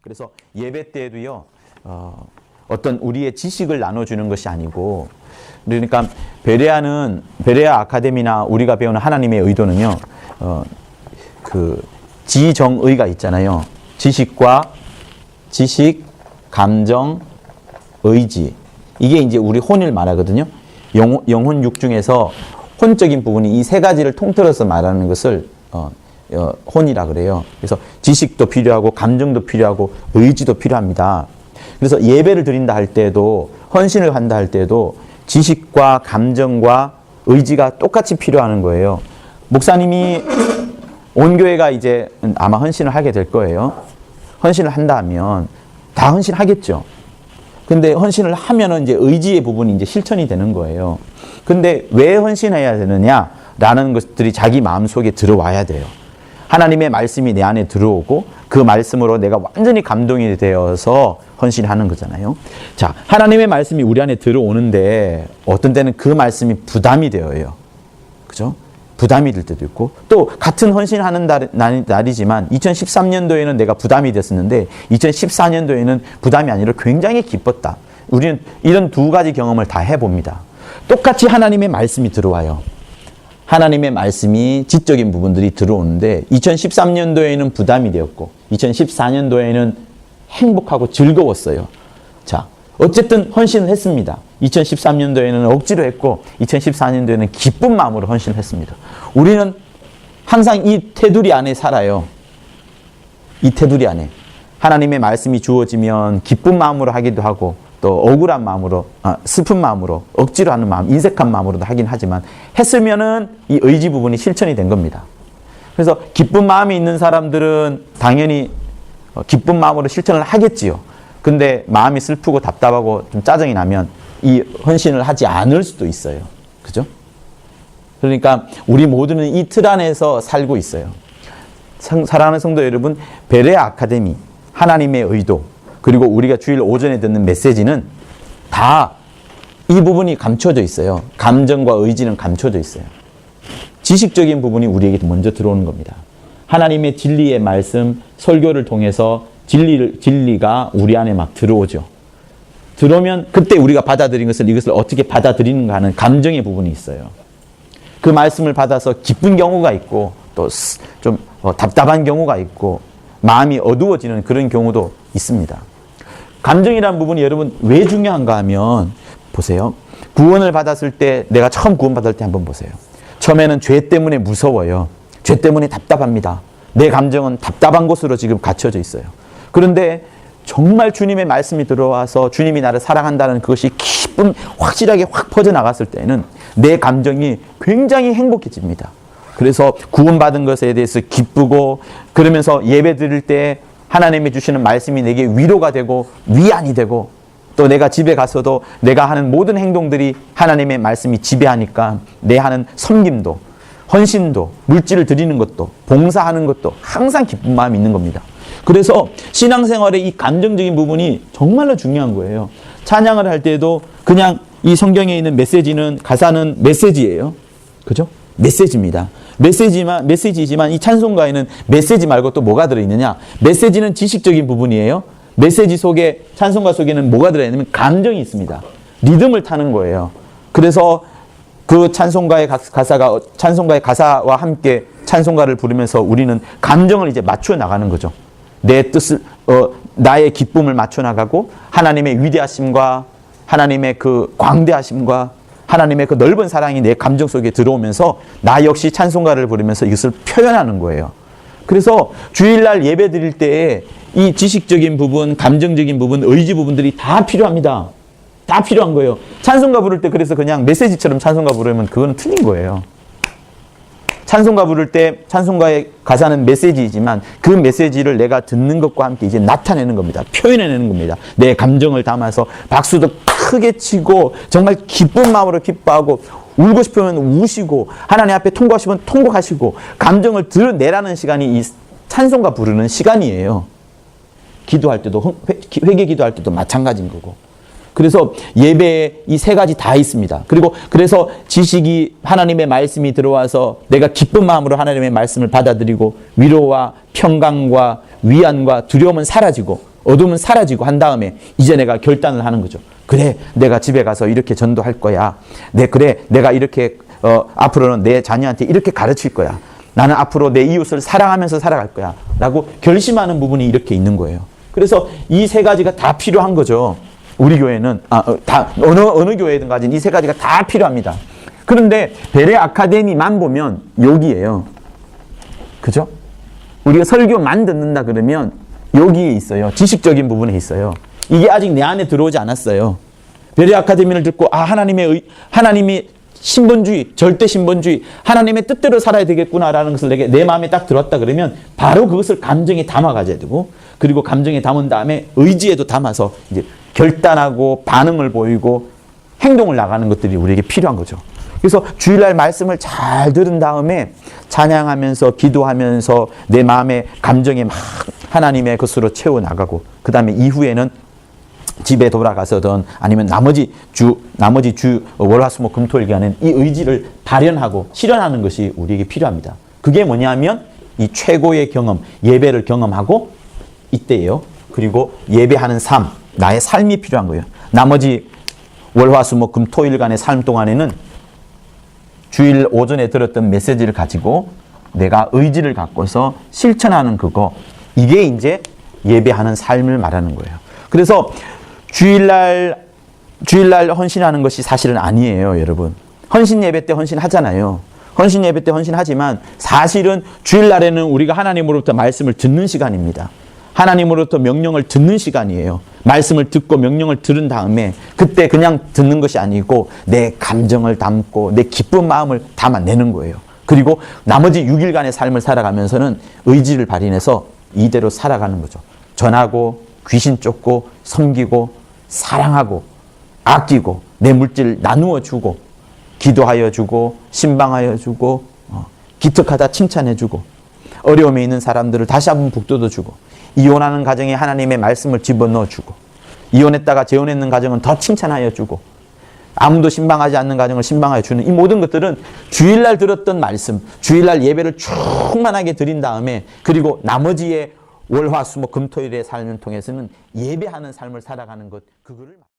그래서 예배 때에도요, 어떤 우리의 지식을 나눠주는 것이 아니고, 그러니까 베레아 아카데미나 우리가 배우는 하나님의 의도는요, 그 지정의가 있잖아요. 지식, 감정, 의지. 이게 이제 우리 혼을 말하거든요. 영혼 육 중에서 혼적인 부분이 이 세 가지를 통틀어서 말하는 것을 혼이라 그래요. 그래서 지식도 필요하고 감정도 필요하고 의지도 필요합니다. 그래서 예배를 드린다 할 때도 헌신을 한다 할 때도 지식과 감정과 의지가 똑같이 필요하는 거예요. 목사님이 온 교회가 이제 아마 헌신을 하게 될 거예요. 헌신을 한다 하면 다 헌신하겠죠. 근데 헌신을 하면은 이제 의지의 부분이 이제 실천이 되는 거예요. 근데 왜 헌신해야 되느냐라는 것들이 자기 마음속에 들어와야 돼요. 하나님의 말씀이 내 안에 들어오고 그 말씀으로 내가 완전히 감동이 되어서 헌신하는 거잖아요. 자, 하나님의 말씀이 우리 안에 들어오는데 어떤 때는 그 말씀이 부담이 되어요. 그죠? 부담이 될 때도 있고, 또 같은 헌신하는 날이지만 2013년도에는 내가 부담이 됐었는데 2014년도에는 부담이 아니라 굉장히 기뻤다. 우리는 이런 두 가지 경험을 다 해봅니다. 똑같이 하나님의 말씀이 들어와요. 하나님의 말씀이 지적인 부분들이 들어오는데 2013년도에는 부담이 되었고 2014년도에는 행복하고 즐거웠어요. 자, 어쨌든 헌신을 했습니다. 2013년도에는 억지로 했고 2014년도에는 기쁜 마음으로 헌신을 했습니다. 우리는 항상 이 테두리 안에 살아요. 이 테두리 안에. 하나님의 말씀이 주어지면 기쁜 마음으로 하기도 하고 또 억울한 마음으로, 슬픈 마음으로, 억지로 하는 마음, 인색한 마음으로도 하긴 하지만 했으면은 이 의지 부분이 실천이 된 겁니다. 그래서 기쁜 마음이 있는 사람들은 당연히 기쁜 마음으로 실천을 하겠지요. 근데 마음이 슬프고 답답하고 좀 짜증이 나면 이 헌신을 하지 않을 수도 있어요. 그죠? 그러니까 우리 모두는 이 틀 안에서 살고 있어요. 사랑하는 성도 여러분, 베레아 아카데미, 하나님의 의도, 그리고 우리가 주일 오전에 듣는 메시지는 다 이 부분이 감춰져 있어요. 감정과 의지는 감춰져 있어요. 지식적인 부분이 우리에게 먼저 들어오는 겁니다. 하나님의 진리의 말씀, 설교를 통해서 진리가 우리 안에 막 들어오죠. 들어오면 그때 우리가 받아들인 이것을 어떻게 받아들이는가 하는 감정의 부분이 있어요. 그 말씀을 받아서 기쁜 경우가 있고 또 좀 답답한 경우가 있고 마음이 어두워지는 그런 경우도 있습니다. 감정이라는 부분이 여러분 왜 중요한가 하면 보세요. 구원을 받았을 때 내가 처음 구원받을 때 한번 보세요. 처음에는 죄 때문에 무서워요. 죄 때문에 답답합니다. 내 감정은 답답한 곳으로 지금 갇혀져 있어요. 그런데 정말 주님의 말씀이 들어와서 주님이 나를 사랑한다는 그것이 기쁨 확실하게 확 퍼져나갔을 때는 내 감정이 굉장히 행복해집니다. 그래서 구원받은 것에 대해서 기쁘고 그러면서 예배 드릴 때 하나님이 주시는 말씀이 내게 위로가 되고 위안이 되고 또 내가 집에 가서도 내가 하는 모든 행동들이 하나님의 말씀이 지배하니까 내 하는 섬김도 헌신도 물질을 드리는 것도 봉사하는 것도 항상 기쁜 마음이 있는 겁니다. 그래서 신앙생활의 이 감정적인 부분이 정말로 중요한 거예요. 찬양을 할 때도 그냥 이 성경에 있는 메시지는 가사는 메시지예요. 그죠? 메시지입니다. 메시지지만 이 찬송가에는 메시지 말고 또 뭐가 들어있느냐? 메시지는 지식적인 부분이에요. 메시지 속에 찬송가 속에는 뭐가 들어있냐면 감정이 있습니다. 리듬을 타는 거예요. 그래서 그 찬송가의 가사와 함께 찬송가를 부르면서 우리는 감정을 이제 맞춰 나가는 거죠. 내 뜻을 나의 기쁨을 맞춰 나가고 하나님의 위대하심과 하나님의 그 광대하심과 하나님의 그 넓은 사랑이 내 감정 속에 들어오면서 나 역시 찬송가를 부르면서 이것을 표현하는 거예요. 그래서 주일날 예배 드릴 때에 이 지식적인 부분, 감정적인 부분, 의지 부분들이 다 필요합니다. 다 필요한 거예요. 찬송가 부를 때 그래서 그냥 메시지처럼 찬송가 부르면 그건 틀린 거예요. 찬송가 부를 때 찬송가의 가사는 메시지이지만 그 메시지를 내가 듣는 것과 함께 이제 나타내는 겁니다. 표현해내는 겁니다. 내 감정을 담아서 박수도 크게 치고 정말 기쁜 마음으로 기뻐하고 울고 싶으면 우시고 하나님 앞에 통곡하시면 통곡하시고 감정을 드러내라는 시간이 이 찬송가 부르는 시간이에요. 기도할 때도 회개 기도할 때도 마찬가지인 거고. 그래서 예배에 이 세 가지 다 있습니다. 그리고 그래서 지식이 하나님의 말씀이 들어와서 내가 기쁜 마음으로 하나님의 말씀을 받아들이고 위로와 평강과 위안과 두려움은 사라지고 어둠은 사라지고 한 다음에 이제 내가 결단을 하는 거죠. 그래, 내가 집에 가서 이렇게 전도할 거야. 그래, 내가 이렇게 앞으로는 내 자녀한테 이렇게 가르칠 거야. 나는 앞으로 내 이웃을 사랑하면서 살아갈 거야. 라고 결심하는 부분이 이렇게 있는 거예요. 그래서 이 세 가지가 다 필요한 거죠. 우리 교회는 다 어느 교회든 가진 이 세 가지가 다 필요합니다. 그런데 베레 아카데미만 보면 여기에요. 그죠? 우리가 설교만 듣는다 그러면 여기에 있어요. 지식적인 부분에 있어요. 이게 아직 내 안에 들어오지 않았어요. 베레 아카데미를 듣고 하나님이 신본주의, 절대 신본주의, 하나님의 뜻대로 살아야 되겠구나라는 것을 내 마음에 딱 들었다 그러면 바로 그것을 감정에 담아 가져야 되고, 그리고 감정에 담은 다음에 의지에도 담아서 이제 결단하고 반응을 보이고 행동을 나가는 것들이 우리에게 필요한 거죠. 그래서 주일날 말씀을 잘 들은 다음에 찬양하면서 기도하면서 내 마음의 감정에 막 하나님의 것으로 채워나가고, 그 다음에 이후에는 집에 돌아가서든 아니면 나머지 주 월화수목 금토일 기간엔 이 의지를 발현하고 실현하는 것이 우리에게 필요합니다. 그게 뭐냐면 이 최고의 경험, 예배를 경험하고 이때예요. 그리고 예배하는 삶, 나의 삶이 필요한 거예요. 나머지 월화수목 금토일간의 삶 동안에는 주일 오전에 들었던 메시지를 가지고 내가 의지를 갖고서 실천하는 그거, 이게 이제 예배하는 삶을 말하는 거예요. 그래서 주일날 헌신하는 것이 사실은 아니에요, 여러분. 헌신 예배 때 헌신하잖아요. 헌신 예배 때 헌신하지만 사실은 주일날에는 우리가 하나님으로부터 말씀을 듣는 시간입니다. 하나님으로부터 명령을 듣는 시간이에요. 말씀을 듣고 명령을 들은 다음에 그때 그냥 듣는 것이 아니고 내 감정을 담고 내 기쁜 마음을 담아내는 거예요. 그리고 나머지 6일간의 삶을 살아가면서는 의지를 발휘해서 이대로 살아가는 거죠. 전하고 귀신 쫓고 섬기고 사랑하고 아끼고 내 물질 나누어 주고 기도하여 주고 신방하여 주고 기특하다 칭찬해 주고 어려움에 있는 사람들을 다시 한번 북돋워 주고 이혼하는 가정에 하나님의 말씀을 집어넣어 주고 이혼했다가 재혼했는 가정은 더 칭찬하여 주고 아무도 신방하지 않는 가정을 신방하여 주는 이 모든 것들은 주일날 들었던 말씀, 주일날 예배를 충만하게 드린 다음에 그리고 나머지의 월화수목 금토일의 삶을 통해서는 예배하는 삶을 살아가는 것, 그거를